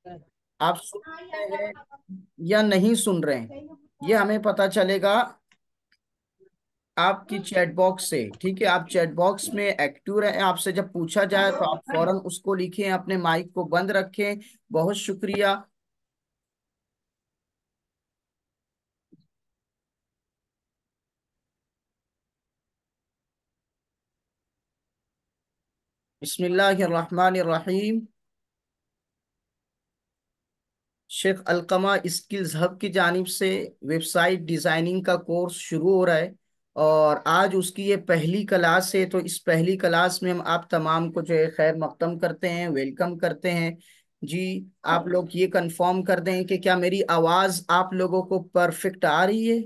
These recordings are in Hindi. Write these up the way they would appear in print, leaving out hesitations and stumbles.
आप सुन रहे हैं या नहीं सुन रहे हैं, ये हमें पता चलेगा आपकी चैट बॉक्स से। ठीक है, आप चैट बॉक्स में एक्टिव रहें, आपसे जब पूछा जाए तो आप फौरन उसको लिखें, अपने माइक को बंद रखें। बहुत शुक्रिया। बिस्मिल्लाहिर्रहमानिर्रहीम। शेख अलकमा स्किल्स हब की जानिब से वेबसाइट डिजाइनिंग का कोर्स शुरू हो रहा है, और आज उसकी ये पहली क्लास है। तो इस पहली क्लास में हम आप तमाम को जो है खैर मकदम करते हैं, वेलकम करते हैं। जी, आप लोग ये कंफर्म कर दें कि क्या मेरी आवाज़ आप लोगों को परफेक्ट आ रही है।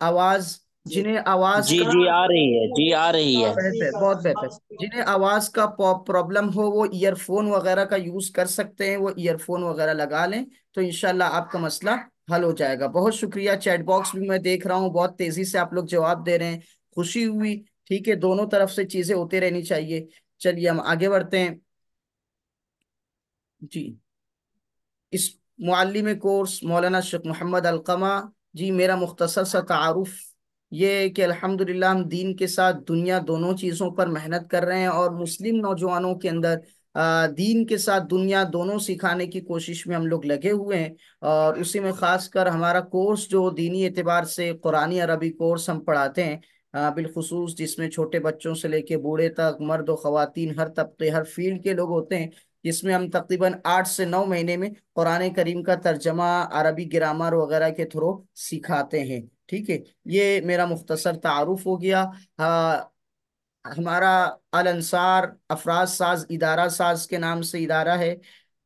आवाज़, जी जिन्हें आवाज़ जी का जी आ रही है, जी आ रही है। बेहतर, बहुत बेहतर। जिन्हें आवाज का प्रॉब्लम हो वो ईयरफोन वगैरह का यूज कर सकते हैं, वो ईयरफोन वगैरह लगा लें, तो इंशाल्लाह आपका मसला हल हो जाएगा। बहुत शुक्रिया। चैट बॉक्स भी मैं देख रहा हूँ, बहुत तेजी से आप लोग जवाब दे रहे हैं, खुशी हुई। ठीक है, दोनों तरफ से चीजें होती रहनी चाहिए। चलिए हम आगे बढ़ते हैं। जी, इस मुअल्लिम कोर्स मौलाना शेख मोहम्मद अलकमा। जी, मेरा मुख्तसर सा तारुफ ये है कि अल्हम्दुलिल्लाह हम दीन के साथ दुनिया दोनों चीज़ों पर मेहनत कर रहे हैं, और मुस्लिम नौजवानों के अंदर दीन के साथ दुनिया दोनों सिखाने की कोशिश में हम लोग लगे हुए हैं। और उसी में खासकर हमारा कोर्स जो दीनी एतबार से कुरानी अरबी कोर्स हम पढ़ाते हैं, बिलखुसूस जिसमें छोटे बच्चों से लेके बूढ़े तक, मर्द और ख़वातीन, हर तबके हर फील्ड के लोग होते हैं। जिसमें हम तकरीबन 8 से 9 महीने में कुरान करीम का तर्जमा, अरबी ग्रामर वगैरह के थ्रू सिखाते हैं। ठीक है, ये मेरा मुख्तसर तारुफ हो गया। हमारा अल अंसार अफराज साज इदारा साज के नाम से इदारा है,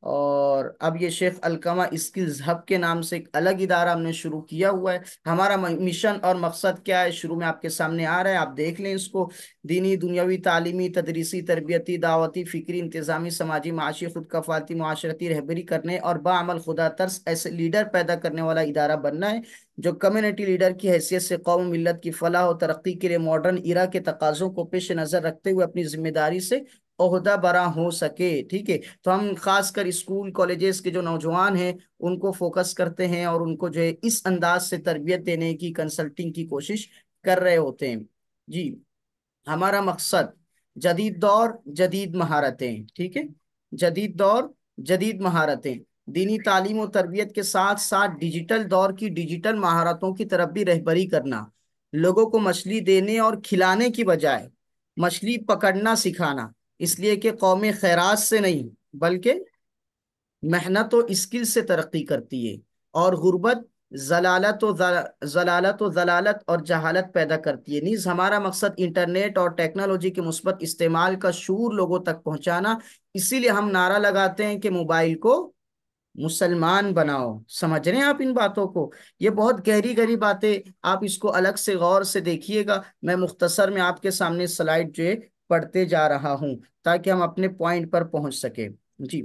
और अब ये शेख अलकमा स्किल्स हब के नाम से एक अलग इदारा हमने शुरू किया हुआ है। हमारा मिशन और मकसद क्या है, शुरू में आपके सामने आ रहा है, आप देख लें इसको। दीनी, दुनियावी, तालीमी, तदरीसी, तरबियती, दावती, फिक्री, इंतजामी, समाजी, माशी, खुद कफालती, माशरती रहबरी करने और बाअमल खुदा तरस ऐसे लीडर पैदा करने वाला इदारा बनना है, जो कम्युनिटी लीडर की हैसियत से कौम मिल्लत की फलाह और तरक्की के लिए मॉडर्न इरा के तकाजों को पेश नजर रखते हुए अपनी जिम्मेदारी से ओहदा बरा हो सके। ठीक है, तो हम खासकर स्कूल कॉलेजेस के जो नौजवान हैं उनको फोकस करते हैं, और उनको जो है इस अंदाज से तरबियत देने की, कंसल्टिंग की कोशिश कर रहे होते हैं। जी, हमारा मकसद जदीद दौर जदीद महारतें। ठीक है, जदीद दौर जदीद महारतें, दीनी तालीम और तरबियत के साथ साथ डिजिटल दौर की डिजिटल महारतों की तरफ भी रहबरी करना। लोगों को मछली देने और खिलाने की बजाय मछली पकड़ना सिखाना, इसलिए कि कौमें खैरात से नहीं बल्कि मेहनत और स्किल से तरक्की करती है, और गुर्बत जलालत और जलालत और जहालत पैदा करती है। नीज हमारा मकसद इंटरनेट और टेक्नोलॉजी के मुस्बत इस्तेमाल का शूर लोगों तक पहुंचाना। इसीलिए हम नारा लगाते हैं कि मोबाइल को मुसलमान बनाओ। समझ रहे हैं आप इन बातों को? ये बहुत गहरी गहरी बातें, आप इसको अलग से गौर से देखिएगा। मैं मुख्तसर में आपके सामने स्लाइड जो है पढ़ते जा रहा हूं, ताकि हम अपने पॉइंट पर पहुंच सके। जी,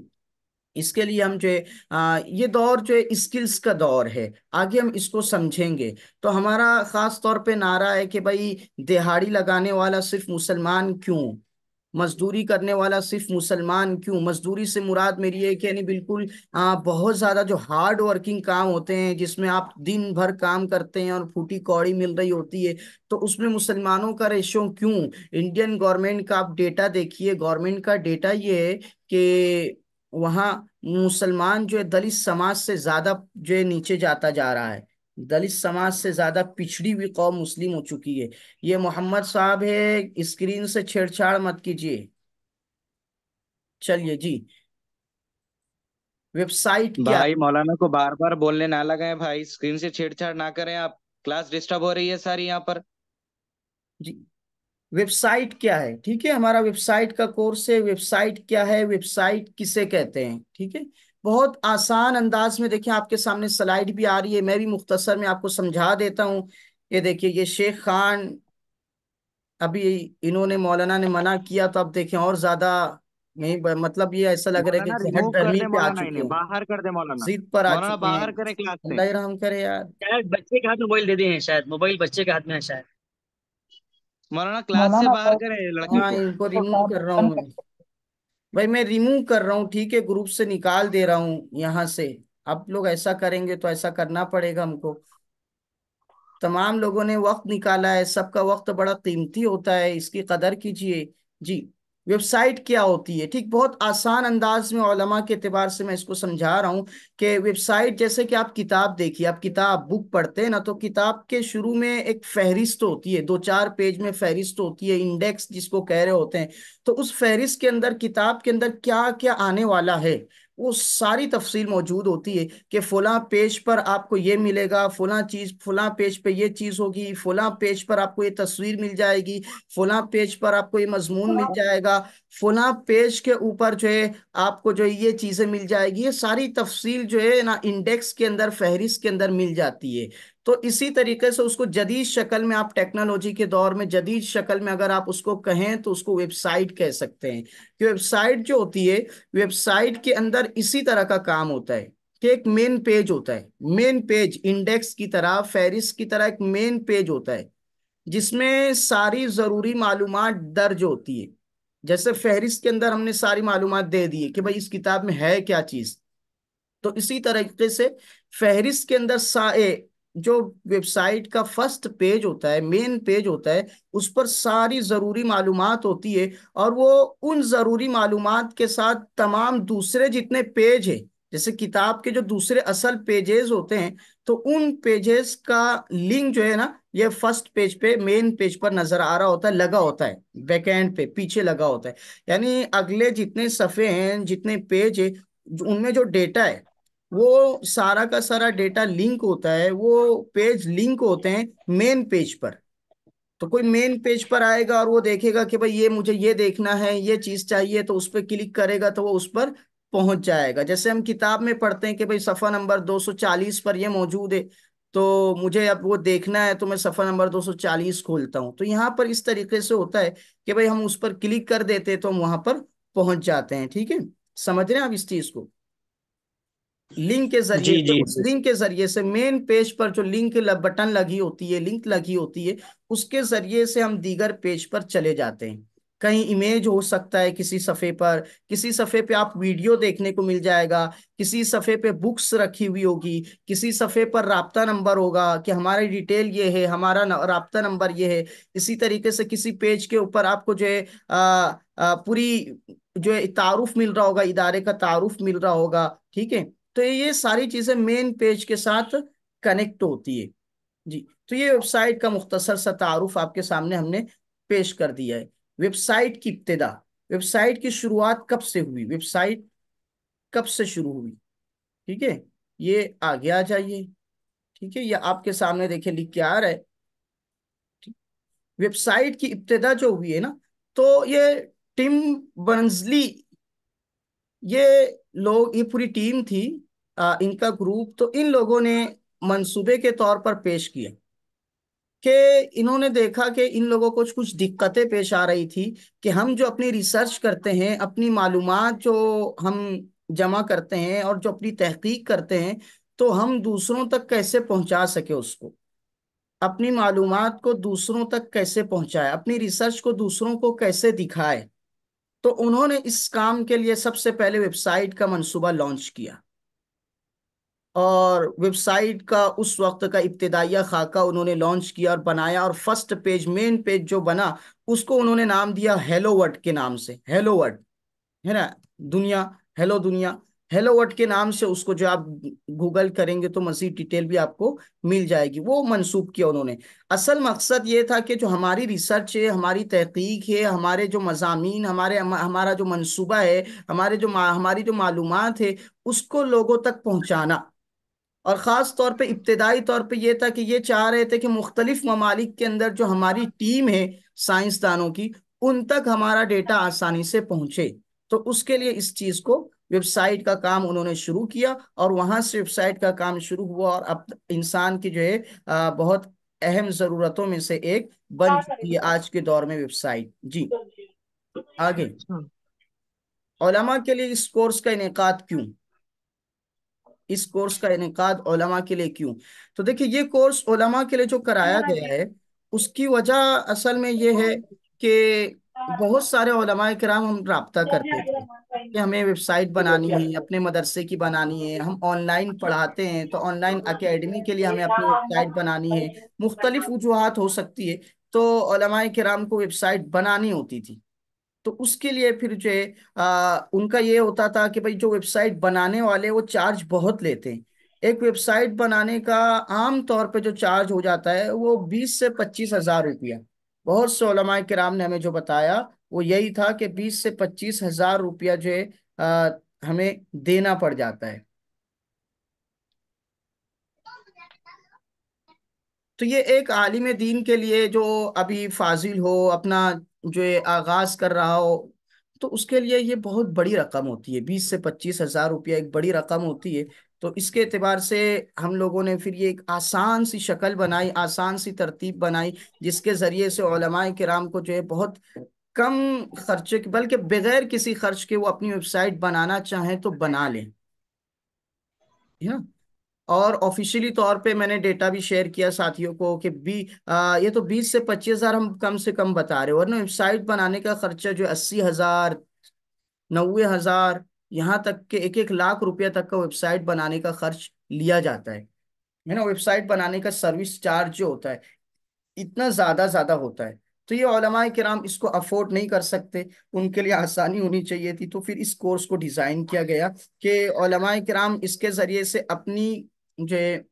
इसके लिए हम जो है ये दौर जो है स्किल्स का दौर है, आगे हम इसको समझेंगे। तो हमारा खास तौर पे नारा है कि भाई, दिहाड़ी लगाने वाला सिर्फ मुसलमान क्यों, मजदूरी करने वाला सिर्फ मुसलमान क्यों। मजदूरी से मुराद मेरी है कि यानी बिल्कुल बहुत ज्यादा जो हार्ड वर्किंग काम होते हैं, जिसमें आप दिन भर काम करते हैं और फूटी कौड़ी मिल रही होती है, तो उसमें मुसलमानों का रेशो क्यों। इंडियन गवर्नमेंट का आप डेटा देखिए, गवर्नमेंट का डेटा ये है कि वहाँ मुसलमान जो है दलित समाज से ज्यादा जो है नीचे जाता जा रहा है। दलित समाज से ज्यादा पिछड़ी हुई कौम मुस्लिम हो चुकी है। ये मोहम्मद साहब है, स्क्रीन से छेड़छाड़ मत कीजिए। चलिए जी, वेबसाइट क्या भाई है। मौलाना को बार बार बोलने ना लगाए भाई, स्क्रीन से छेड़छाड़ ना करें आप। क्लास डिस्टर्ब हो रही है सारी यहाँ पर। जी, वेबसाइट क्या है। ठीक है, हमारा वेबसाइट का कोर्स है। वेबसाइट क्या है, वेबसाइट किसे कहते हैं। ठीक है, बहुत आसान अंदाज में देखिए, आपके सामने स्लाइड भी आ रही है, मैं भी मुख्तसर में आपको समझा देता हूँ। ये देखिए, ये शेख खान, अभी इन्होंने मौलाना ने मना किया, तो अब देखें और ज्यादा नहीं मतलब ये ऐसा लग रहा है मौलाना कि जहर रिमूव कर धर्मी दे, पे आ मौलाना चुके इन्हें हैं, बाहर कर दे मौलाना। जिद पर आ मौलाना चुके हैं। बाहर करे क्लास से। अल्लाह ही रहम करे यार। शायद बच्चे के हाथ में मोबाइल दे दिए हैं, शायद मोबाइल बच्चे के हाथ में है शायद। मौलाना क्लास से मौलाना बाहर को करे लड़के हाँ, को। इनको तो रिमूव साहब कर रहा हूँ बंद मैं। कर भाई मैं रिमूव कर रहा हूँ, ठीक है, ग्रुप से निकाल दे रहा हूँ यहाँ से। आप लोग ऐसा करेंगे तो ऐसा करना पड़ेगा हमको। तमाम लोगों ने वक्त निकाला है, सबका वक्त बड़ा कीमती होता है, इसकी कदर कीजिए। जी। वेबसाइट क्या होती है, ठीक, बहुत आसान अंदाज में उलमा के एतबार से मैं इसको समझा रहा हूँ कि वेबसाइट, जैसे कि आप किताब देखिए, आप किताब बुक पढ़ते हैं ना, तो किताब के शुरू में एक फहरिस्त होती है, 2-4 पेज में फहरिस्त होती है, इंडेक्स जिसको कह रहे होते हैं। तो उस फहरिस्त के अंदर, किताब के अंदर क्या क्या आने वाला है, वो सारी तफसील मौजूद होती है कि फलां पेज पर आपको ये मिलेगा, फलां चीज, फलां पेज पे ये चीज होगी, फलां पेज पर आपको ये तस्वीर मिल जाएगी, फलां पेज पर आपको ये मजमून मिल जाएगा, फलां पेज के ऊपर जो है आपको जो है ये चीजें मिल जाएगी। ये सारी तफसील जो है ना इंडेक्स के अंदर, फहरिस्त के अंदर मिल जाती है। तो इसी तरीके से उसको जदीद शक्ल में, आप टेक्नोलॉजी के दौर में जदीद शक्ल में अगर आप उसको कहें तो उसको वेबसाइट कह सकते हैं। कि वेबसाइट जो होती है, वेबसाइट के अंदर इसी तरह का काम होता है कि एक मेन पेज होता है, मेन पेज इंडेक्स की तरह, फेरिस की तरह एक मेन पेज होता है, जिसमें सारी जरूरी मालूमात दर्ज होती है। जैसे फहरिस्त के अंदर हमने सारी मालूमात दे दी है कि भाई इस किताब में है क्या चीज, तो इसी तरीके से फहरिस्त के अंदर जो वेबसाइट का फर्स्ट पेज होता है, मेन पेज होता है, उस पर सारी जरूरी मालूमात होती है। और वो उन जरूरी मालूमात के साथ तमाम दूसरे जितने पेज है, जैसे किताब के जो दूसरे असल पेजेस होते हैं, तो उन पेजेस का लिंक जो है ना, ये फर्स्ट पेज पे, मेन पेज पर नजर आ रहा होता है, लगा होता है, बैकएंड पे पीछे लगा होता है। यानी अगले जितने सफ़े हैं, जितने पेज है, उनमें जो डेटा है, वो सारा का सारा डेटा लिंक होता है, वो पेज लिंक होते हैं मेन पेज पर। तो कोई मेन पेज पर आएगा और वो देखेगा कि भाई ये मुझे ये देखना है, ये चीज चाहिए, तो उस पर क्लिक करेगा तो वो उस पर पहुंच जाएगा। जैसे हम किताब में पढ़ते हैं कि भाई सफा नंबर 240 पर ये मौजूद है, तो मुझे अब वो देखना है, तो मैं सफा नंबर 240 खोलता हूँ। तो यहाँ पर इस तरीके से होता है कि भाई हम उस पर क्लिक कर देते हैं तो हम वहां पर पहुंच जाते हैं। ठीक है, समझ रहे हैं आप इस चीज को? लिंक के जरिए जी से, जी उस जी। लिंक के जरिए से, मेन पेज पर जो बटन लगी होती है, लिंक लगी होती है, उसके जरिए से हम दीगर पेज पर चले जाते हैं। कहीं इमेज हो सकता है किसी सफ़े पर, किसी सफ़े पे आप वीडियो देखने को मिल जाएगा, किसी सफ़े पे बुक्स रखी हुई होगी, किसी सफ़े पर राब्ता नंबर होगा कि हमारी डिटेल ये है, हमारा राब्ता नंबर ये है। इसी तरीके से किसी पेज के ऊपर आपको जो है पूरी जो है तारुफ मिल रहा होगा, इदारे का तारुफ मिल रहा होगा। ठीक है, तो ये सारी चीजें मेन पेज के साथ कनेक्ट होती है। जी। तो ये वेबसाइट का मुख्तसर सा तारुफ आपके सामने हमने पेश कर दिया है। वेबसाइट की इब्तिदा, वेबसाइट की शुरुआत कब से हुई, वेबसाइट कब से शुरू हुई? ठीक है, ये आगे आ जाइए। ठीक है, ये आपके सामने देखिए लिख के आ रहा है। वेबसाइट की इब्तिदा जो हुई है ना, तो ये टिम बर्न्सली, ये लोग, ये पूरी टीम थी, इनका ग्रुप, तो इन लोगों ने मंसूबे के तौर पर पेश किया कि इन्होंने देखा कि इन लोगों को कुछ दिक्कतें पेश आ रही थी कि हम जो अपनी रिसर्च करते हैं, अपनी मालूमात जो हम जमा करते हैं और जो अपनी तहकीक करते हैं, तो हम दूसरों तक कैसे पहुंचा सके उसको, अपनी मालूमात को दूसरों तक कैसे पहुंचाए, अपनी रिसर्च को दूसरों को कैसे दिखाए। तो उन्होंने इस काम के लिए सबसे पहले वेबसाइट का मंसूबा लॉन्च किया। और वेबसाइट का उस वक्त का इब्तिदाइया खाका उन्होंने लॉन्च किया और बनाया, और फर्स्ट पेज, मेन पेज जो बना, उसको उन्होंने नाम दिया हेलो वर्ल्ड के नाम से। हेलो वर्ल्ड है ना, दुनिया, हेलो दुनिया, हेलो वर्ल्ड के नाम से उसको, जो आप गूगल करेंगे तो मजीद डिटेल भी आपको मिल जाएगी, वो मंसूब किया उन्होंने। असल मकसद ये था कि जो हमारी रिसर्च है, हमारी तहकीक है, हमारे जो मजामीन, हमारा जो मंसूबा है, हमारी जो मालूमात है, उसको लोगों तक पहुंचाना। और ख़ास तौर पे इब्तदाई तौर पे ये था कि ये चाह रहे थे कि मुख्तलिफ ममालिक के अंदर जो हमारी टीम है साइंसदानों की, उन तक हमारा डेटा आसानी से पहुंचे। तो उसके लिए इस चीज़ को, वेबसाइट का काम उन्होंने शुरू किया, और वहां से वेबसाइट का काम शुरू हुआ, और अब इंसान की जो है बहुत अहम ज़रूरतों में से एक बन चुकी है आज के दौर में वेबसाइट। जी। आगे, उलमा के लिए इस कोर्स का इनेकाद क्यों, इस कोर्स का इनेकाद उलमा के लिए क्यों? तो देखिए, ये कोर्स उलमा के लिए जो कराया गया है, उसकी वजह असल में ये है कि बहुत सारे उलमाए किराम हम राब्ता करते थे। कि हमें वेबसाइट बनानी है, अपने मदरसे की बनानी है, हम ऑनलाइन पढ़ाते हैं तो ऑनलाइन एकेडमी के लिए हमें अपनी वेबसाइट बनानी है। मुख्तलिफ वजूहात हो सकती है। तो उलमाए किराम को वेबसाइट बनानी होती थी। तो उसके लिए फिर जो है उनका ये होता था कि भाई जो वेबसाइट बनाने वाले वो चार्ज बहुत लेते हैं। एक वेबसाइट बनाने का आम तौर पे जो चार्ज हो जाता है वो 20 से 25 हज़ार रुपया। बहुत से उलमाए किराम ने हमें जो बताया वो यही था कि 20 से 25 हज़ार रुपया जो है हमें देना पड़ जाता है। तो ये एक आलिम दीन के लिए जो अभी फाजिल हो, अपना जो ये आगाज कर रहा हो, तो उसके लिए ये बहुत बड़ी रकम होती है। 20 से 25 हज़ार रुपया एक बड़ी रकम होती है। तो इसके एतबार से हम लोगों ने फिर ये एक आसान सी शक्ल बनाई, आसान सी तरतीब बनाई, जिसके जरिए से उलमाए किराम को जो है बहुत कम खर्चे के, बल्कि बगैर किसी खर्च के वो अपनी वेबसाइट बनाना चाहें तो बना लें, है ना। और ऑफिशियली तौर पे मैंने डेटा भी शेयर किया साथियों को कि ये तो 20 से 25 हज़ार हम कम से कम बता रहे हो, वरना वेबसाइट बनाने का खर्चा जो 80 हज़ार, 90 हज़ार, यहाँ तक के 1-1 लाख रुपया तक का वेबसाइट बनाने का खर्च लिया जाता है ना। वेबसाइट बनाने का सर्विस चार्ज जो होता है इतना ज्यादा ज्यादा होता है। तो ये उलमाए किराम इसको अफोर्ड नहीं कर सकते, उनके लिए आसानी होनी चाहिए थी। तो फिर इस कोर्स को डिजाइन किया गया कि उलमाए किराम इसके जरिए से जो है,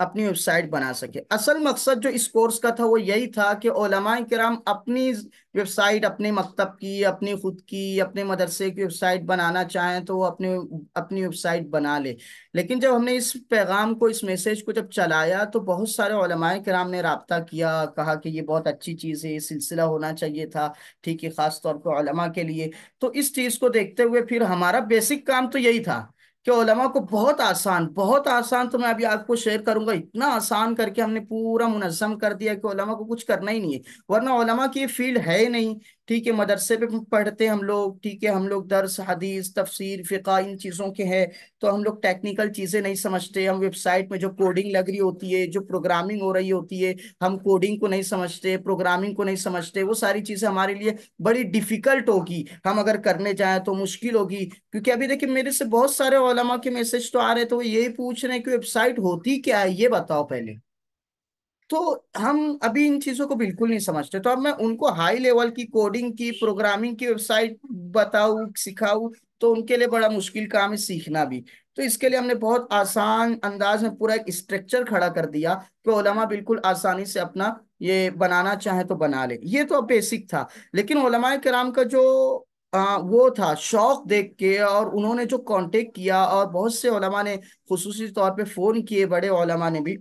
अपनी वेबसाइट बना सके। असल मकसद जो इस कोर्स का था वो यही था कि उलमाए किराम अपनी वेबसाइट, अपने मकतब की, अपनी खुद की, अपने मदरसे की वेबसाइट बनाना चाहें तो वो अपने अपनी वेबसाइट बना ले। लेकिन जब हमने इस पैगाम को, इस मैसेज को जब चलाया तो बहुत सारे उलमाए किराम ने राब्ता किया, कहा कि ये बहुत अच्छी चीज़ है, ये सिलसिला होना चाहिए था, ठीक है, खास तौर पर उलमा के लिए। तो इस चीज़ को देखते हुए फिर हमारा बेसिक काम तो यही था कि उलमा को बहुत आसान, बहुत आसान, तो मैं अभी आपको शेयर करूंगा, इतना आसान करके हमने पूरा मुनज्जम कर दिया कि उलमा को कुछ करना ही नहीं है। वरना उलमा की ये फील्ड है ही नहीं। ठीक है, मदरसे पे पढ़ते हम लोग, ठीक है, हम लोग दर्स हदीस तफसीर फिका इन चीज़ों के हैं, तो हम लोग टेक्निकल चीज़ें नहीं समझते। हम वेबसाइट में जो कोडिंग लग रही होती है, जो प्रोग्रामिंग हो रही होती है, हम कोडिंग को नहीं समझते, प्रोग्रामिंग को नहीं समझते। वो सारी चीज़ें हमारे लिए बड़ी डिफिकल्ट होगी, हम अगर करने जाएं तो मुश्किल होगी। क्योंकि अभी देखिए मेरे से बहुत सारे उलमा के मैसेज तो आ रहे, तो वो यही पूछ रहे हैं कि वेबसाइट होती क्या है, ये बताओ पहले। तो हम अभी इन चीजों को बिल्कुल नहीं समझते, तो अब मैं उनको हाई लेवल की कोडिंग की, प्रोग्रामिंग की वेबसाइट बताऊं, सिखाऊं, तो उनके लिए बड़ा मुश्किल काम है सीखना भी। तो इसके लिए हमने बहुत आसान अंदाज में पूरा एक स्ट्रक्चर खड़ा कर दिया कि उलमा बिल्कुल आसानी से अपना ये बनाना चाहे तो बना ले। ये तो बेसिक था। लेकिन उलमाए किराम का जो वो था शौक देख के, और उन्होंने जो कांटेक्ट किया, और बहुत से उलमा ने खुसूसी तौर पे फोन किए, बड़े उलमा ने भी,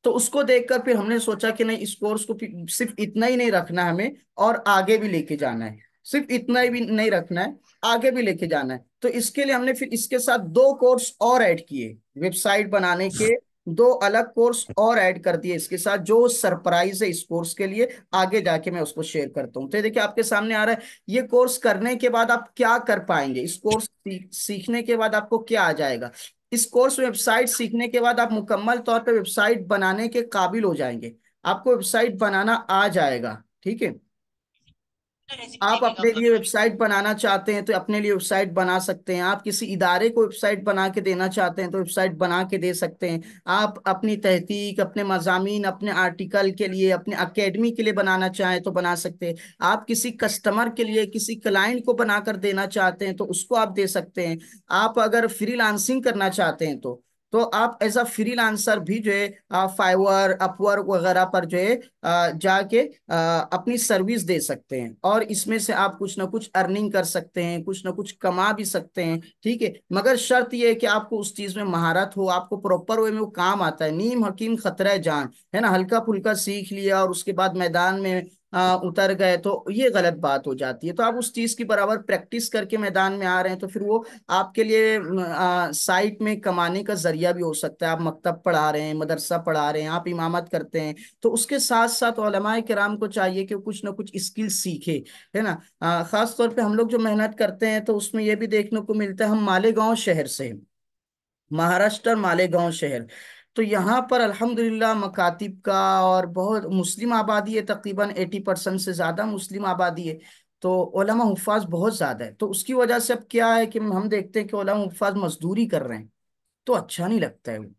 तो उसको देखकर फिर हमने सोचा कि नहीं, इस कोर्स को सिर्फ इतना ही नहीं रखना है हमें, और आगे भी लेके जाना है। सिर्फ इतना ही भी नहीं रखना है, आगे भी लेके जाना है। तो इसके लिए हमने फिर इसके साथ 2 कोर्स और ऐड किए, वेबसाइट बनाने के 2 अलग कोर्स और ऐड कर दिए इसके साथ, जो सरप्राइज है इस कोर्स के लिए। आगे जाके मैं उसको शेयर करता हूँ। तो ये देखिए आपके सामने आ रहा है, ये कोर्स करने के बाद आप क्या कर पाएंगे, इस कोर्स सीखने के बाद आपको क्या आ जाएगा। इस कोर्स वेबसाइट सीखने के बाद आप मुकम्मल तौर पे वेबसाइट बनाने के काबिल हो जाएंगे। आपको वेबसाइट बनाना आ जाएगा, ठीक है। आप अपने लिए वेबसाइट बनाना चाहते हैं तो अपने लिए वेबसाइट बना सकते हैं। आप किसी इदारे को वेबसाइट बना के देना चाहते हैं तो वेबसाइट बना के दे सकते हैं। आप अपनी तहकीक, अपने मजामीन, अपने आर्टिकल के लिए, अपने अकेडमी के लिए बनाना चाहें तो बना सकते हैं। आप किसी कस्टमर के लिए, किसी क्लाइंट को बनाकर देना चाहते हैं तो उसको आप दे सकते हैं। आप अगर फ्रीलांसिंग करना चाहते हैं तो आप एज अ फ्रीलांसर भी जो है फाइवर, अपवर्क वगैरह पर जो है जाके अपनी सर्विस दे सकते हैं, और इसमें से आप कुछ ना कुछ अर्निंग कर सकते हैं, कुछ ना कुछ कमा भी सकते हैं, ठीक है। मगर शर्त यह है कि आपको उस चीज में महारत हो, आपको प्रॉपर वे में वो काम आता है। नीम हकीम खतरा जान, है ना। हल्का फुल्का सीख लिया और उसके बाद मैदान में उतर गए तो ये गलत बात हो जाती है। तो आप उस चीज की बराबर प्रैक्टिस करके मैदान में आ रहे हैं तो फिर वो आपके लिए साइट में कमाने का जरिया भी हो सकता है। आप मकतब पढ़ा रहे हैं, मदरसा पढ़ा रहे हैं, आप इमामत करते हैं, तो उसके साथ साथ उलमाए किराम को चाहिए कि वो कुछ ना कुछ स्किल सीखे, है ना। खास तौर पे हम लोग जो मेहनत करते हैं तो उसमें ये भी देखने को मिलता है, हम मालेगांव शहर से हैं, महाराष्ट्र मालेगांव शहर। तो यहाँ पर अल्हम्दुलिल्लाह मकातिब का और बहुत मुस्लिम आबादी है, तकरीबन 80% से ज्यादा मुस्लिम आबादी है। तो उलमा हुफ्फाज बहुत ज्यादा है, तो उसकी वजह से अब क्या है कि हम देखते हैं कि उलमा हुफ्फाज मजदूरी कर रहे हैं, तो अच्छा नहीं लगता है वो।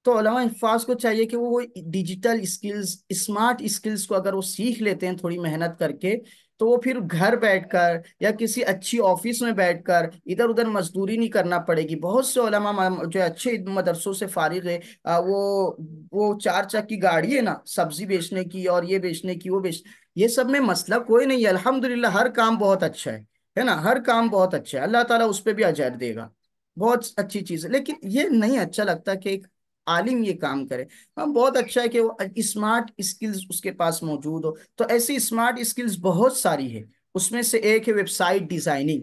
तो उलमा हिफ्फाज को चाहिए कि वो डिजिटल स्किल्स, स्मार्ट स्किल्स को अगर वो सीख लेते हैं थोड़ी मेहनत करके, तो वो फिर घर बैठकर या किसी अच्छी ऑफिस में बैठकर इधर उधर मजदूरी नहीं करना पड़ेगी। बहुत से उलमा जो अच्छे मदरसों से फारिग है, वो चार चक्की गाड़ी है ना, सब्जी बेचने की और ये बेचने की वो बेच, ये सब में मसला कोई नहीं है, अल्हम्दुलिल्लाह हर काम बहुत अच्छा है ना, हर काम बहुत अच्छा है, अल्लाह ताला उस पर भी अजर देगा, बहुत अच्छी चीज है। लेकिन ये नहीं अच्छा लगता कि एक आलिम ये काम करे। हाँ, बहुत अच्छा है कि वो स्मार्ट स्किल्स उसके पास मौजूद हो। तो ऐसी स्मार्ट स्किल्स बहुत सारी है, उसमें से एक है वेबसाइट डिजाइनिंग,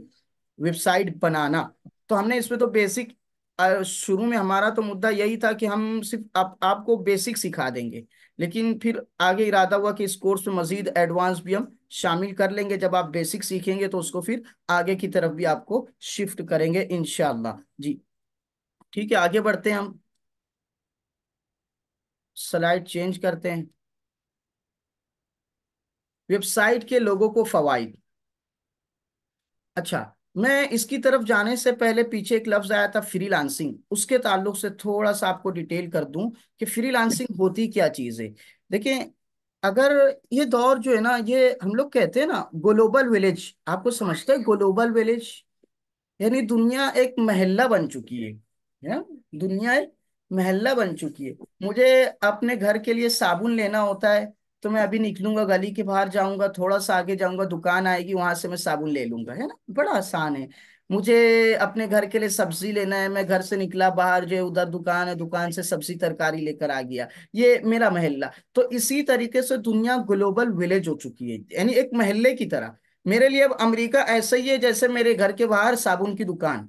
वेबसाइट बनाना। तो हमने इसमें तो बेसिक, शुरू में हमारा तो मुद्दा यही था कि हम सिर्फ आपको बेसिक सिखा देंगे, लेकिन फिर आगे इरादा हुआ कि इस कोर्स में मजीद एडवांस भी हम शामिल कर लेंगे। जब आप बेसिक सीखेंगे तो उसको फिर आगे की तरफ भी आपको शिफ्ट करेंगे इंशाल्लाह जी। ठीक है, आगे बढ़ते हैं हम, स्लाइड चेंज करते हैं। वेबसाइट के लोगों को फवाइद। अच्छा, मैं इसकी तरफ जाने से पहले पीछे एक लफ्ज आया था फ्रीलांसिंग, उसके ताल्लुक से थोड़ा सा आपको डिटेल कर दूं कि फ्रीलांसिंग होती क्या चीज है। देखिए, अगर ये दौर जो है ना, ये हम लोग कहते हैं ना ग्लोबल विलेज, आपको समझते हैं ग्लोबल विलेज, यानी दुनिया एक महल्ला बन चुकी है ना, दुनिया एक महल्ला बन चुकी है। मुझे अपने घर के लिए साबुन लेना होता है, तो मैं अभी निकलूंगा, गली के बाहर जाऊंगा, थोड़ा सा आगे जाऊंगा, दुकान आएगी, वहां से मैं साबुन ले लूंगा, है ना, बड़ा आसान है। मुझे अपने घर के लिए सब्जी लेना है, मैं घर से निकला बाहर, जो उधर दुकान है, दुकान से सब्जी तरकारी लेकर आ गया, ये मेरा महल्ला। तो इसी तरीके से दुनिया ग्लोबल विलेज हो चुकी है, यानी एक महल्ले की तरह। मेरे लिए अब अमेरिका ऐसे ही है जैसे मेरे घर के बाहर साबुन की दुकान,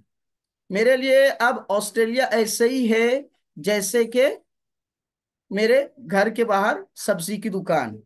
मेरे लिए अब ऑस्ट्रेलिया ऐसे ही है जैसे कि मेरे घर के बाहर सब्जी की दुकान।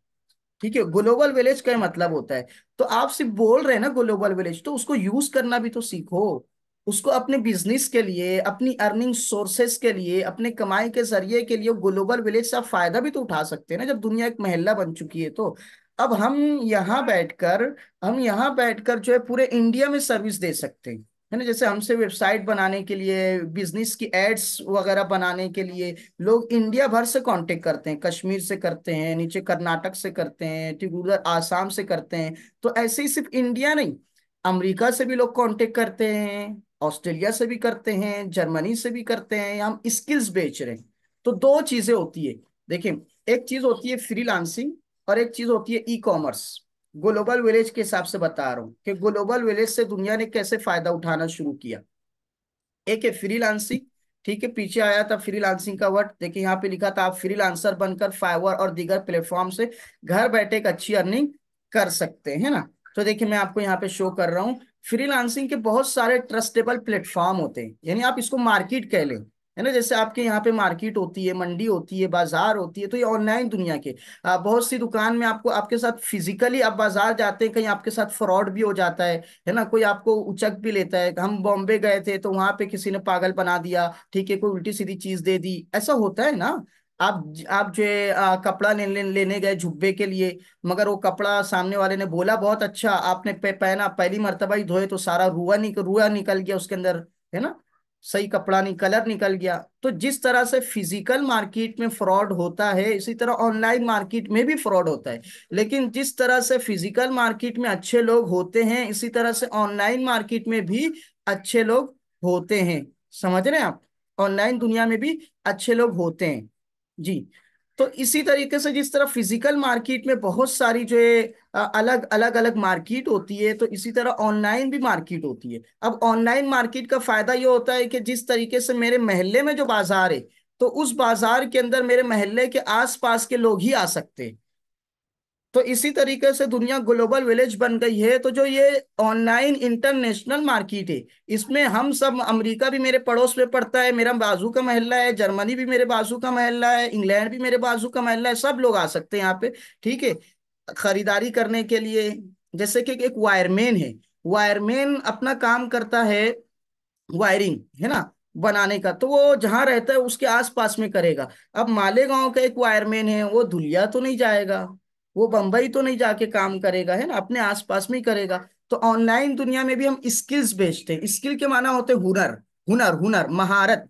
ठीक है, ग्लोबल विलेज का मतलब होता है। तो आप सिर्फ बोल रहे हैं ना ग्लोबल विलेज, तो उसको यूज करना भी तो सीखो, उसको अपने बिजनेस के लिए, अपनी अर्निंग सोर्सेस के लिए, अपने कमाई के जरिए के लिए ग्लोबल विलेज से आप फायदा भी तो उठा सकते हैं ना, जब दुनिया एक महल्ला बन चुकी है तो। अब यहाँ बैठकर हम यहाँ बैठकर जो है पूरे इंडिया में सर्विस दे सकते हैं, है ना। जैसे हमसे वेबसाइट बनाने के लिए, बिजनेस की एड्स वगैरह बनाने के लिए लोग इंडिया भर से कांटेक्ट करते हैं, कश्मीर से करते हैं, नीचे कर्नाटक से करते हैं, ठीक उधर आसाम से करते हैं। तो ऐसे ही सिर्फ इंडिया नहीं, अमेरिका से भी लोग कांटेक्ट करते हैं, ऑस्ट्रेलिया से भी करते हैं, जर्मनी से भी करते हैं, हम स्किल्स बेच रहे हैं। तो दो चीजें होती है, देखिए, एक चीज होती है फ्रीलांसिंग और एक चीज होती है ई कॉमर्स। ग्लोबल विलेज के हिसाब से बता रहा हूँ कि ग्लोबल विलेज से दुनिया ने कैसे फायदा उठाना शुरू किया। एक है फ्रीलांसिंग, ठीक है, पीछे आया था फ्रीलांसिंग का वर्ड, देखिए यहाँ पे लिखा था आप फ्रीलांसर बनकर फाइवर और दीगर प्लेटफॉर्म से घर बैठे एक अच्छी अर्निंग कर सकते हैं ना। तो देखिए मैं आपको यहाँ पे शो कर रहा हूँ, फ्रीलांसिंग के बहुत सारे ट्रस्टेबल प्लेटफॉर्म होते हैं, यानी आप इसको मार्केट कह लें, है ना। जैसे आपके यहाँ पे मार्केट होती है, मंडी होती है, बाजार होती है, तो ये ऑनलाइन दुनिया के बहुत सी दुकान में आपको, आपके साथ फिजिकली आप बाजार जाते हैं, कहीं आपके साथ फ्रॉड भी हो जाता है ना, कोई आपको उचक भी लेता है। हम बॉम्बे गए थे तो वहां पे किसी ने पागल बना दिया, ठीक है, कोई उल्टी सीधी चीज दे दी, ऐसा होता है ना। आप जो है कपड़ा लेने गए जुब्बे के लिए, मगर वो कपड़ा सामने वाले ने बोला बहुत अच्छा, आपने पहना, पहली मर्तबा ही धोए तो सारा रुआ निकल गया उसके अंदर, है ना, सही कपड़ा नहीं, कलर निकल गया। तो जिस तरह से फिजिकल मार्केट में फ्रॉड होता है, इसी तरह ऑनलाइन मार्केट में भी फ्रॉड होता है। लेकिन जिस तरह से फिजिकल मार्केट में अच्छे लोग होते हैं, इसी तरह से ऑनलाइन मार्केट में भी अच्छे लोग होते हैं। समझ रहे हैं आप, ऑनलाइन दुनिया में भी अच्छे लोग होते हैं जी। तो इसी तरीके से जिस तरह फिजिकल मार्केट में बहुत सारी जो है अलग अलग अलग मार्केट होती है, तो इसी तरह ऑनलाइन भी मार्केट होती है। अब ऑनलाइन मार्केट का फायदा ये होता है कि जिस तरीके से मेरे मोहल्ले में जो बाजार है, तो उस बाजार के अंदर मेरे मोहल्ले के आसपास के लोग ही आ सकते हैं। तो इसी तरीके से दुनिया ग्लोबल विलेज बन गई है। तो जो ये ऑनलाइन इंटरनेशनल मार्केट है, इसमें हम सब, अमेरिका भी मेरे पड़ोस में पड़ता है, मेरा बाजू का मोहल्ला है, जर्मनी भी मेरे बाजू का मोहल्ला है, इंग्लैंड भी मेरे बाजू का मोहल्ला है, सब लोग आ सकते हैं यहाँ पे, ठीक है, खरीदारी करने के लिए। जैसे कि एक वायरमैन है, वायरमैन अपना काम करता है, वायरिंग, है ना, बनाने का, तो वो जहां रहता है उसके आसपास में करेगा। अब मालेगांव का एक वायरमैन है, वो धुलिया तो नहीं जाएगा, वो बंबई तो नहीं जाके काम करेगा, है ना, अपने आसपास में ही करेगा। तो ऑनलाइन दुनिया में भी हम स्किल्स बेचते हैं। स्किल के माना होते हैं हुनर, हुनर हुनर महारत।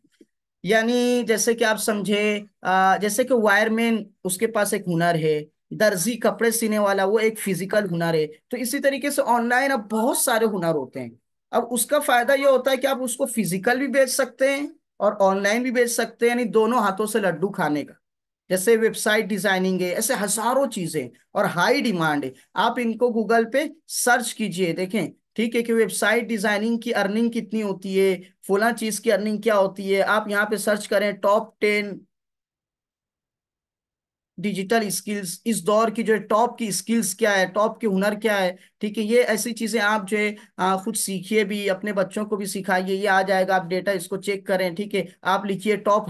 यानी जैसे कि आप समझे, जैसे कि वायरमैन, उसके पास एक हुनर है। दर्जी, कपड़े सीने वाला, वो एक फिजिकल हुनर है। तो इसी तरीके से ऑनलाइन अब बहुत सारे हुनर होते हैं। अब उसका फायदा ये होता है कि आप उसको फिजिकल भी बेच सकते हैं और ऑनलाइन भी बेच सकते हैं, यानी दोनों हाथों से लड्डू खाने का। जैसे वेबसाइट डिजाइनिंग है, ऐसे हजारों चीजें, और हाई डिमांड है। आप इनको गूगल पे सर्च कीजिए, देखें, ठीक है, कि वेबसाइट डिजाइनिंग की अर्निंग कितनी होती है, फुला चीज की अर्निंग क्या होती है। आप यहाँ पे सर्च करें टॉप 10 डिजिटल स्किल्स, इस दौर की जो है टॉप की स्किल्स क्या है, टॉप के हुनर क्या है। ठीक है, ये ऐसी चीजें आप जो है खुद सीखिए भी, अपने बच्चों को भी सिखाइए। ये आ जाएगा, आप डेटा इसको चेक करें। ठीक है, आप लिखिए टॉप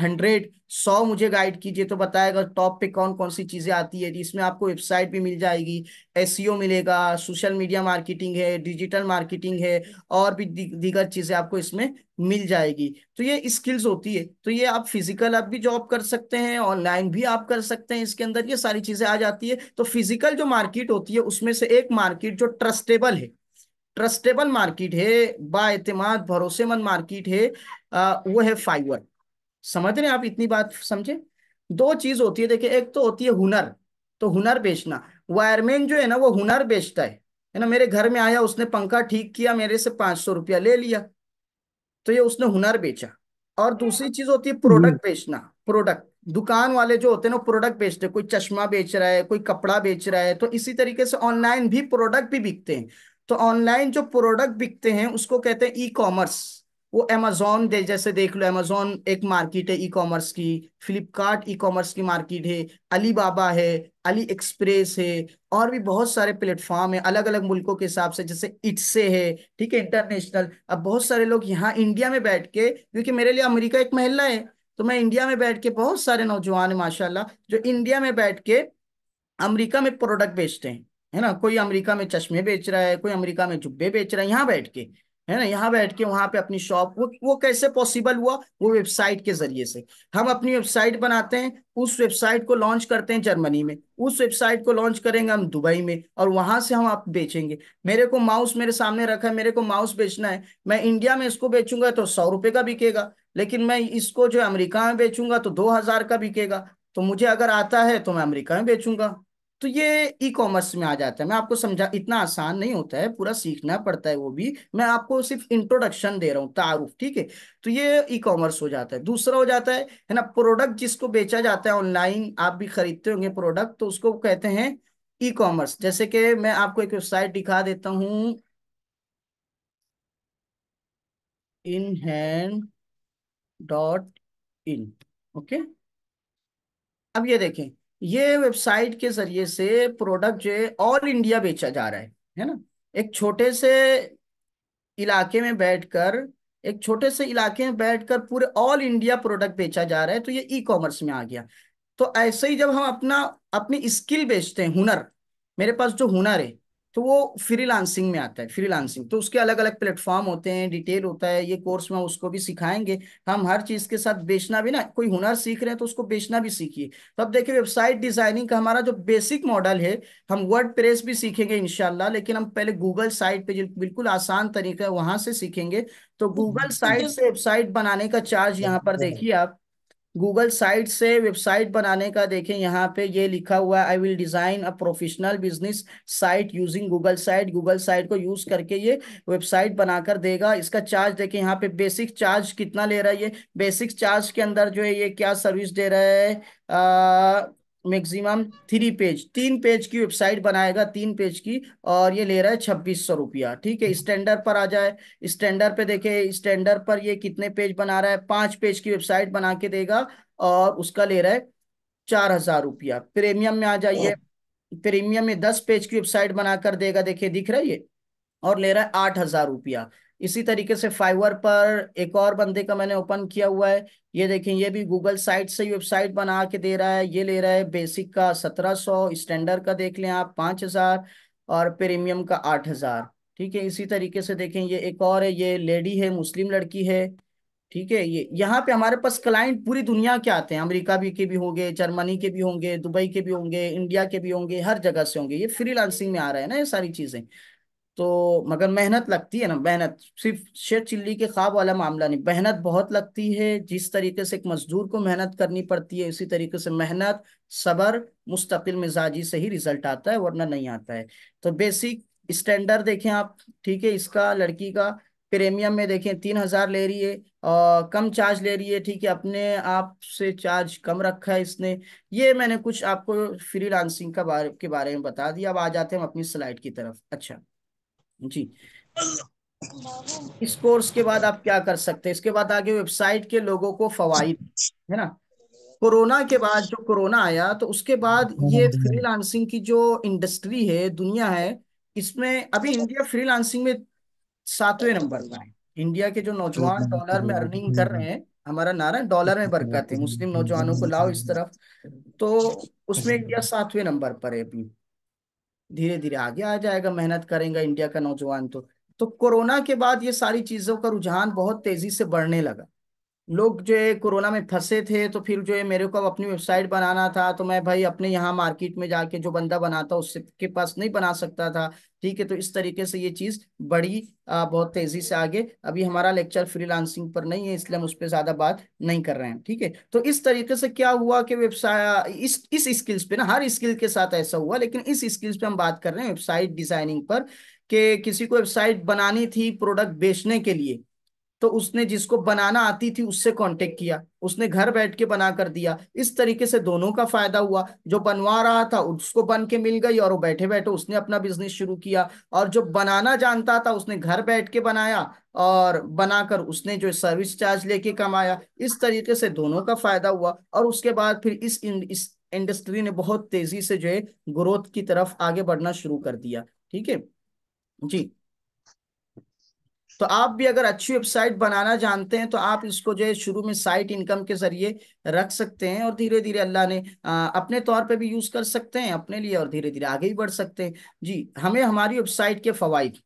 100 मुझे गाइड कीजिए, तो बताएगा टॉप पे कौन कौन सी चीजें आती है। इसमें आपको वेबसाइट भी मिल जाएगी, एसईओ मिलेगा, सोशल मीडिया मार्केटिंग है, डिजिटल मार्केटिंग है, और भी दीगर चीजें आपको इसमें मिल जाएगी। तो ये स्किल्स होती है। तो ये आप फिजिकल आप भी जॉब कर सकते हैं, ऑनलाइन भी आप कर सकते हैं, इसके अंदर ये सारी चीजें आ जाती है। तो फिजिकल जो मार्केट होती है उसमें से एक मार्केट जो ट्रस्टेबल है, ट्रस्टेबल मार्केट है, बाएतिमाद भरोसेमंद मार्केट है, वो है फाइवर। समझ रहे हैं आप, इतनी बात समझे। दो चीज होती है, देखिए, एक तो होती है हुनर, तो हुनर बेचना। वायरमैन जो है ना, वो हुनर बेचता है ना। मेरे घर में आया, उसने पंखा ठीक किया, मेरे से 500 रुपया ले लिया, तो ये उसने हुनर बेचा। और दूसरी चीज होती है हम्म। प्रोडक्ट बेचना। प्रोडक्ट, दुकान वाले जो होते हैं ना, प्रोडक्ट बेचते हैं, कोई चश्मा बेच रहा है, कोई कपड़ा बेच रहा है। तो इसी तरीके से ऑनलाइन भी प्रोडक्ट भी बिकते हैं। तो ऑनलाइन जो प्रोडक्ट बिकते हैं उसको कहते हैं ई कॉमर्स। वो अमेजोन जैसे देख लो, अमेजोन एक मार्केट है ई कॉमर्स की, फ्लिपकार्ट ई कॉमर्स की मार्केट है, अलीबाबा है, अली एक्सप्रेस है, और भी बहुत सारे प्लेटफॉर्म है अलग अलग मुल्कों के हिसाब से, जैसे इट्से है। ठीक है, इंटरनेशनल। अब बहुत सारे लोग यहाँ इंडिया में बैठ के, क्योंकि मेरे लिए अमेरिका एक मोहल्ला है, तो मैं इंडिया में बैठ के, बहुत सारे नौजवान है माशाल्लाह जो इंडिया में बैठ के अमेरिका में प्रोडक्ट बेचते हैं, है ना। कोई अमेरिका में चश्मे बेच रहा है, कोई अमेरिका में जुब्बे बेच रहा है, यहाँ बैठ के, है ना, यहाँ बैठ के वहां पे अपनी शॉप। वो कैसे पॉसिबल हुआ? वो वेबसाइट के जरिए से। हम अपनी वेबसाइट बनाते हैं, उस वेबसाइट को लॉन्च करते हैं जर्मनी में, उस वेबसाइट को लॉन्च करेंगे हम दुबई में, और वहां से हम आप बेचेंगे। मेरे को माउस मेरे सामने रखा है, मेरे को माउस बेचना है, मैं इंडिया में इसको बेचूंगा तो 100 रुपए का बिकेगा, लेकिन मैं इसको जो अमेरिका में बेचूंगा तो 2000 का बिकेगा। तो मुझे अगर आता है तो मैं अमेरिका में बेचूंगा। तो ये ई कॉमर्स में आ जाता है। मैं आपको समझा, इतना आसान नहीं होता है, पूरा सीखना पड़ता है वो भी। मैं आपको सिर्फ इंट्रोडक्शन दे रहा हूँ, तारुफ, ठीक है। तो ये ई कॉमर्स हो जाता है। दूसरा हो जाता है ना, प्रोडक्ट जिसको बेचा जाता है ऑनलाइन, आप भी खरीदते होंगे प्रोडक्ट, तो उसको कहते हैं ई कॉमर्स। जैसे कि मैं आपको एक वेबसाइट दिखा देता हूँ, InHand.in। ओके, अब ये देखें, ये वेबसाइट के जरिए से प्रोडक्ट जो है ऑल इंडिया बेचा जा रहा है ना। एक छोटे से इलाके में बैठकर, एक छोटे से इलाके में बैठकर पूरे ऑल इंडिया प्रोडक्ट बेचा जा रहा है, तो ये ई कॉमर्स में आ गया। तो ऐसे ही जब हम अपनी स्किल बेचते हैं, हुनर, मेरे पास जो हुनर है, तो वो फ्रीलांसिंग में आता है। फ्रीलांसिंग तो उसके अलग अलग प्लेटफॉर्म होते हैं, डिटेल होता है, ये कोर्स में उसको भी सिखाएंगे। हम हर चीज के साथ बेचना भी ना, कोई हुनर सीख रहे हैं तो उसको बेचना भी सीखिए। तो अब देखिए, वेबसाइट डिजाइनिंग का हमारा जो बेसिक मॉडल है, हम वर्ड प्रेस भी सीखेंगे इंशाल्लाह, लेकिन हम पहले गूगल साइट पे बिल्कुल आसान तरीका है वहां से सीखेंगे। तो गूगल साइट से वेबसाइट बनाने का चार्ज यहाँ पर देखिए आप। गूगल साइट से वेबसाइट बनाने का देखें, यहाँ पे ये लिखा हुआ है, I will design a professional business site using Google site. Google site को यूज करके ये वेबसाइट बनाकर देगा। इसका चार्ज देखें यहाँ पे, बेसिक चार्ज कितना ले रहा है ये। बेसिक चार्ज के अंदर जो है ये क्या सर्विस दे रहा है, मैक्सिमम 3 पेज, 3 पेज की वेबसाइट बनाएगा, 3 पेज की, और ये ले रहा है 2600 रुपया। ठीक है, स्टैंडर्ड पर आ जाए। स्टैंडर्ड पे देखे, स्टैंडर्ड पर ये कितने पेज बना रहा है, 5 पेज की वेबसाइट बना के देगा, और उसका ले रहा है 4000 रुपया। प्रीमियम में आ जाइए, प्रीमियम में 10 पेज की वेबसाइट बनाकर देगा, देखिए दिख रहा है ये, और ले रहा है 8000 रुपया। इसी तरीके से फाइवर पर एक और बंदे का मैंने ओपन किया हुआ है, ये देखें, ये भी गूगल साइट से ही वेबसाइट बना के दे रहा है। ये ले रहा है बेसिक का 1700, स्टैंडर्ड का देख लें आप 5000, और प्रीमियम का 8000। ठीक है, इसी तरीके से देखें, ये एक और है, ये लेडी है, मुस्लिम लड़की है, ठीक है, ये यहाँ पे हमारे पास क्लाइंट पूरी दुनिया के आते हैं, अमेरिका भी के भी होंगे, जर्मनी के भी होंगे, दुबई के भी होंगे, इंडिया के भी होंगे, हर जगह से होंगे। ये फ्रीलांसिंग में आ रहे हैं ना ये सारी चीजें। तो मगर मेहनत लगती है ना, मेहनत सिर्फ शेर चिल्ली के ख्वाब वाला मामला नहीं, मेहनत बहुत लगती है। जिस तरीके से एक मजदूर को मेहनत करनी पड़ती है, इसी तरीके से मेहनत, सब्र, मुस्तकिल मिजाजी से ही रिजल्ट आता है, वरना नहीं आता है। तो बेसिक स्टैंडर्ड देखें आप, ठीक है, इसका लड़की का प्रीमियम में देखें 3,000 ले रही है, और कम चार्ज ले रही है, ठीक है, अपने आप से चार्ज कम रखा है इसने। ये मैंने कुछ आपको फ्रीलांसिंग का बारे में बता दिया। अब आ जाते हैं हम अपनी स्लाइड की तरफ। अच्छा जी, इस कोर्स के बाद आप क्या कर सकते हैं, इसके बाद आगे वेबसाइट के लोगों को फवाइद, है ना। कोरोना के बाद, जो कोरोना आया तो उसके बाद ये फ्रीलांसिंग की जो इंडस्ट्री है, दुनिया है, इसमें अभी इंडिया फ्रीलांसिंग में 7वें नंबर पर है। इंडिया के जो नौजवान डॉलर में अर्निंग कर रहे हैं, हमारा नारा है डॉलर में बरकत है, मुस्लिम नौजवानों को लाओ इस तरफ, तो उसमें इंडिया 7वें नंबर पर है अभी। धीरे धीरे आगे आ जाएगा, मेहनत करेगा इंडिया का नौजवान तो कोरोना के बाद ये सारी चीजों का रुझान बहुत तेजी से बढ़ने लगा। लोग जो है कोरोना में फंसे थे, तो फिर जो है मेरे को अब अपनी वेबसाइट बनाना था, तो मैं भाई अपने यहाँ मार्केट में जाके जो बंदा बनाता उससे के पास नहीं बना सकता था। ठीक है, तो इस तरीके से ये चीज बढ़ी बहुत तेजी से आगे। अभी हमारा लेक्चर फ्रीलांसिंग पर नहीं है, इसलिए हम उस पर ज्यादा बात नहीं कर रहे हैं। ठीक है, तो इस तरीके से क्या हुआ कि वेबसाइट इस स्किल्स पे ना, हर स्किल के साथ ऐसा हुआ, लेकिन इस स्किल्स पे हम बात कर रहे हैं वेबसाइट डिजाइनिंग पर, कि किसी को वेबसाइट बनानी थी प्रोडक्ट बेचने के लिए, तो उसने जिसको बनाना आती थी उससे कांटेक्ट किया, उसने घर बैठ के बना कर दिया। इस तरीके से दोनों का फायदा हुआ, जो बनवा रहा था उसको बन के मिल गई, और वो बैठे बैठे उसने अपना बिजनेस शुरू किया, और जो बनाना जानता था उसने घर बैठ के बनाया, और बनाकर उसने जो सर्विस चार्ज लेके कमाया। इस तरीके से दोनों का फायदा हुआ, और उसके बाद फिर इस इंडस्ट्री ने बहुत तेजी से जो है ग्रोथ की तरफ आगे बढ़ना शुरू कर दिया। ठीक है जी, तो आप भी अगर अच्छी वेबसाइट बनाना जानते हैं, तो आप इसको जो है शुरू में साइट इनकम के जरिए रख सकते हैं, और धीरे धीरे अल्लाह ने अपने तौर पे भी यूज कर सकते हैं अपने लिए, और धीरे धीरे आगे भी बढ़ सकते हैं। जी, हमें हमारी वेबसाइट के फवाइद,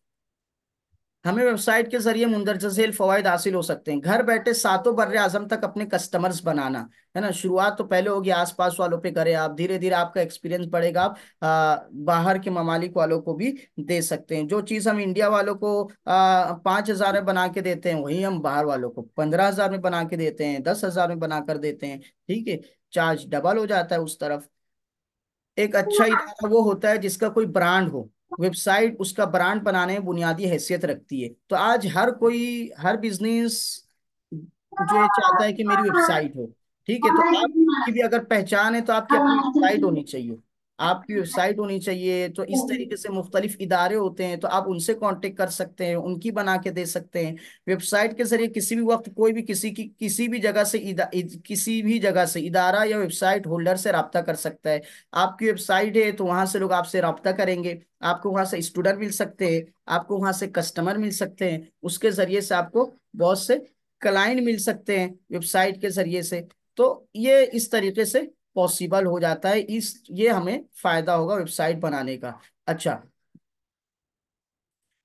हमें वेबसाइट के जरिए मुंदरजा झेल फवायद हासिल हो सकते हैं। घर बैठे सातों बर्रे आजम तक अपने कस्टमर्स बनाना, है ना। शुरुआत तो पहले होगी आसपास वालों पे करें आप, धीरे धीरे आपका एक्सपीरियंस बढ़ेगा, आप बाहर के ममालिक वालों को भी दे सकते हैं। जो चीज़ हम इंडिया वालों को 5,000 में बना के देते हैं, वही हम बाहर वालों को 15,000 में बना के देते हैं, 10,000 में बना कर देते हैं। ठीक है, चार्ज डबल हो जाता है उस तरफ। एक अच्छा इदारा वो होता है जिसका कोई ब्रांड हो, वेबसाइट उसका ब्रांड बनाने में बुनियादी हैसियत रखती है। तो आज हर कोई, हर बिजनेस जो ये चाहता है कि मेरी वेबसाइट हो। ठीक है, तो आपकी भी अगर पहचान है तो आपकी अपनी वेबसाइट होनी चाहिए, आपकी वेबसाइट होनी चाहिए। तो इस तरीके से मुख्तलिफ इदारे होते हैं, तो आप उनसे कांटेक्ट कर सकते हैं, उनकी बना के दे सकते हैं। वेबसाइट के जरिए किसी भी वक्त कोई भी किसी भी जगह से किसी भी जगह से इदारा या वेबसाइट होल्डर से रब्ता कर सकता है। आपकी वेबसाइट है तो वहां से लोग आपसे रब्ता करेंगे, आपको वहां से स्टूडेंट मिल सकते हैं, आपको वहां से कस्टमर मिल सकते हैं, उसके जरिए से आपको बहुत से क्लाइंट मिल सकते हैं वेबसाइट के जरिए से। तो ये इस तरीके से पॉसिबल हो जाता है, इस ये हमें फायदा होगा वेबसाइट बनाने का। अच्छा,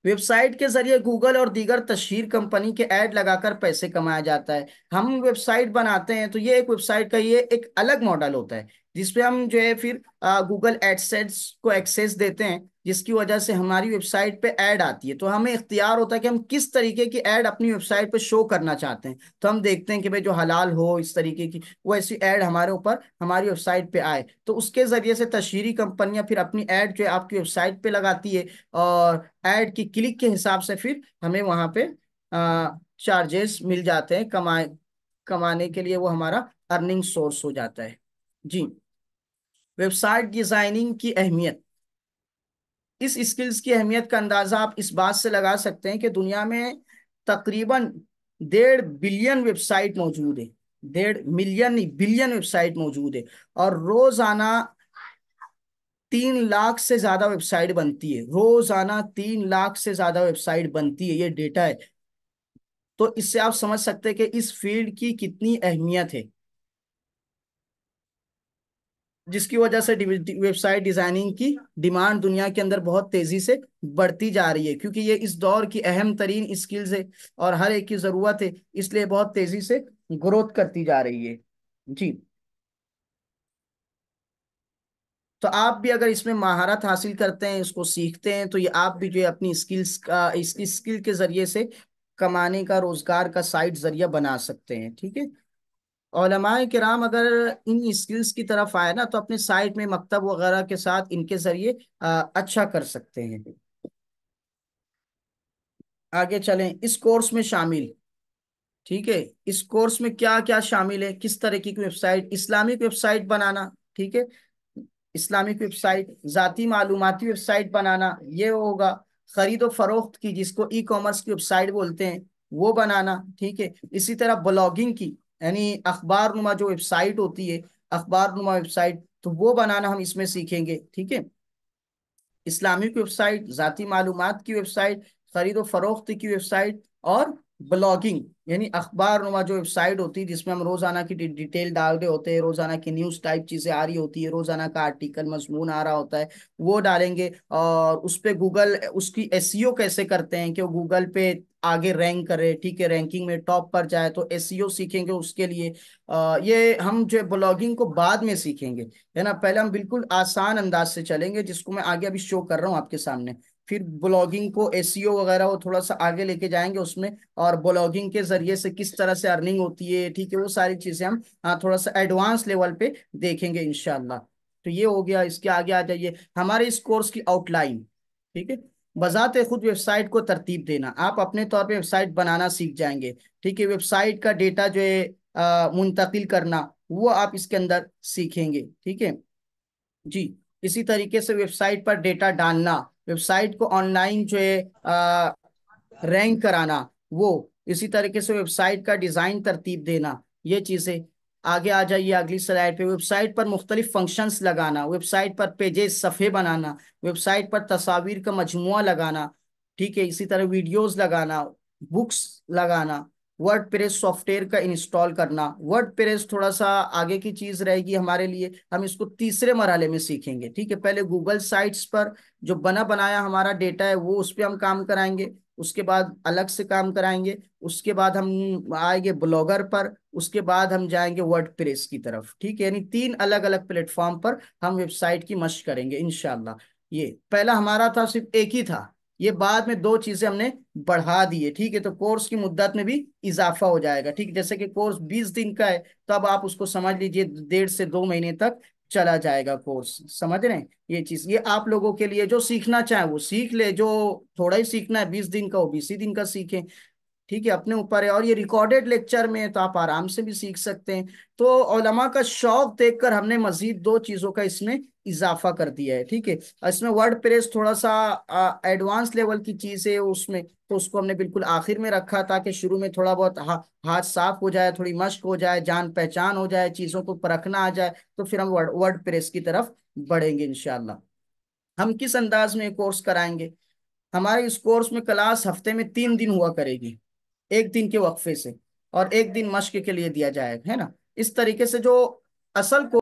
वेबसाइट के जरिए गूगल और दीगर तशहीर कंपनी के ऐड लगाकर पैसे कमाया जाता है। हम वेबसाइट बनाते हैं तो ये एक वेबसाइट का ये एक अलग मॉडल होता है, जिसपे हम जो है फिर गूगल एडसेंस को एक्सेस देते हैं, जिसकी वजह से हमारी वेबसाइट पे ऐड आती है। तो हमें इख्तियार होता है कि हम किस तरीके की ऐड अपनी वेबसाइट पे शो करना चाहते हैं। तो हम देखते हैं कि भाई जो हलाल हो इस तरीके की, वो ऐसी ऐड हमारे ऊपर हमारी वेबसाइट पे आए, तो उसके जरिए से तशहीरी कंपनियां फिर अपनी ऐड जो है आपकी वेबसाइट पे लगाती है, और ऐड की क्लिक के हिसाब से फिर हमें वहां पे चार्जेस मिल जाते हैं, कमाने के लिए वो हमारा अर्निंग सोर्स हो जाता है। जी, वेबसाइट डिजाइनिंग की अहमियत, इस स्किल्स की अहमियत का अंदाजा आप इस बात से लगा सकते हैं कि दुनिया में तकरीबन 1.5 बिलियन वेबसाइट मौजूद है। 1.5 मिलियन नहीं, बिलियन वेबसाइट मौजूद है, और रोजाना 3 लाख से ज्यादा वेबसाइट बनती है। रोजाना 3 लाख से ज्यादा वेबसाइट बनती है, ये डेटा है। तो इससे आप समझ सकते हैं कि इस फील्ड की कितनी अहमियत है। जिसकी वजह से वेबसाइट डिजाइनिंग की डिमांड दुनिया के अंदर बहुत तेजी से बढ़ती जा रही है, क्योंकि ये इस दौर की अहम तरीन स्किल्स है और हर एक की जरूरत है, इसलिए बहुत तेजी से ग्रोथ करती जा रही है। जी। तो आप भी अगर इसमें महारत हासिल करते हैं, इसको सीखते हैं, तो ये आप भी जो है अपनी स्किल्स का, इसकी स्किल के जरिए से कमाने का, रोजगार का साइड जरिया बना सकते हैं। ठीक है। उलमाए किराम अगर इन स्किल्स की तरफ आए ना, तो अपने साइट में मकतब वगैरह के साथ इनके जरिए अच्छा कर सकते हैं। आगे चलें, इस कोर्स में शामिल, ठीक है, इस कोर्स में क्या क्या शामिल है, किस तरीके की वेबसाइट, इस्लामिक वेबसाइट बनाना, ठीक है, इस्लामिक वेबसाइट, जाती मालूमाती वेबसाइट बनाना, ये होगा। खरीदो फरोख्त की, जिसको ई कॉमर्स की वेबसाइट बोलते हैं, वो बनाना। ठीक है। इसी तरह ब्लॉगिंग की, यानी अखबार नुमा जो वेबसाइट होती है, अखबार नुमा वेबसाइट, तो वो बनाना हम इसमें सीखेंगे। ठीक है। इस्लामिक वेबसाइट, जाती मालूमात की वेबसाइट, खरीदो फरोख्त की वेबसाइट, और ब्लॉगिंग, यानी अखबार नुमा जो वेबसाइट होती है जिसमें हम रोजाना की डिटेल डाल रहे होते हैं, रोजाना की न्यूज टाइप चीजें आ रही होती है, रोजाना का आर्टिकल मजमून आ रहा होता है, वो डालेंगे। और उस पे गूगल उसकी एसईओ कैसे करते हैं कि वो गूगल पे आगे रैंक करे, ठीक है, रैंकिंग में टॉप पर जाए, तो एसईओ सीखेंगे उसके लिए। ये हम जो ब्लॉगिंग को बाद में सीखेंगे, है ना, पहले हम बिल्कुल आसान अंदाज से चलेंगे, जिसको मैं आगे अभी शो कर रहा हूँ आपके सामने। फिर ब्लॉगिंग को, एसईओ वगैरह वो थोड़ा सा आगे लेके जाएंगे उसमें, और ब्लॉगिंग के जरिए से किस तरह से अर्निंग होती है, ठीक है, वो सारी चीजें हम थोड़ा सा एडवांस लेवल पे देखेंगे इंशाल्लाह। तो ये हो गया। इसके आगे आ जाइए, हमारे इस कोर्स की आउटलाइन, ठीक है। बजाते खुद वेबसाइट को तरतीब देना, आप अपने तौर पे वेबसाइट बनाना सीख जाएंगे। ठीक है। वेबसाइट का डेटा जो है मुंतकिल करना, वो आप इसके अंदर सीखेंगे। ठीक है जी। इसी तरीके से वेबसाइट पर डेटा डालना, वेबसाइट को ऑनलाइन जो है रैंक कराना, वो, इसी तरीके से वेबसाइट का डिजाइन तरतीब देना, ये चीजें। आगे आ जाइए अगली स्लाइड पे, वेबसाइट पर मुख्तलिफ फंक्शंस लगाना, वेबसाइट पर पेजेस, सफ़े बनाना, वेबसाइट पर तस्वीर का मजमुआ लगाना, ठीक है, इसी तरह वीडियोस लगाना, बुक्स लगाना, वर्ड प्रेस सॉफ्टवेयर का इंस्टॉल करना। वर्ड प्रेस थोड़ा सा आगे की चीज रहेगी हमारे लिए, हम इसको तीसरे मरहले में सीखेंगे। ठीक है। पहले गूगल साइट्स पर जो बना बनाया हमारा डेटा है, वो उस पर हम काम कराएंगे, उसके बाद अलग से काम कराएंगे, उसके बाद हम आएंगे ब्लॉगर पर, उसके बाद हम जाएंगे वर्ड प्रेस की तरफ। ठीक है। यानी तीन अलग अलग प्लेटफॉर्म पर हम वेबसाइट की मशक करेंगे इंशाल्लाह। ये पहला हमारा था, सिर्फ एक ही था, ये बाद में दो चीजें हमने बढ़ा दी है। ठीक है। तो कोर्स की मुद्दत में भी इजाफा हो जाएगा। ठीक है। जैसे कि कोर्स 20 दिन का है, तो अब आप उसको समझ लीजिए 1.5 से 2 महीने तक चला जाएगा कोर्स। समझ रहे हैं ये चीज? ये आप लोगों के लिए, जो सीखना चाहे वो सीख ले, जो थोड़ा ही सीखना है 20 दिन का, वो 20 ही दिन का सीखें। ठीक है। अपने ऊपर है, और ये रिकॉर्डेड लेक्चर में है, तो आप आराम से भी सीख सकते हैं। तो उलमा का शौक देखकर हमने मजीद दो चीजों का इसमें इजाफा कर दिया है। ठीक है। इसमें वर्ड प्रेस थोड़ा सा एडवांस लेवल की चीज है उसमें, तो उसको हमने बिल्कुल आखिर में रखा, ताकि शुरू में थोड़ा बहुत हाथ साफ हो जाए, थोड़ी मश्क हो जाए, जान पहचान हो जाए, चीजों को परखना आ जाए, तो फिर हम वर्ड प्रेस की तरफ बढ़ेंगे इंशाल्लाह। हम किस अंदाज में कोर्स कराएंगे? हमारे इस कोर्स में क्लास हफ्ते में 3 दिन हुआ करेगी, एक दिन के वक्फे से, और एक दिन मश्क के लिए दिया जाएगा, है ना। इस तरीके से जो असल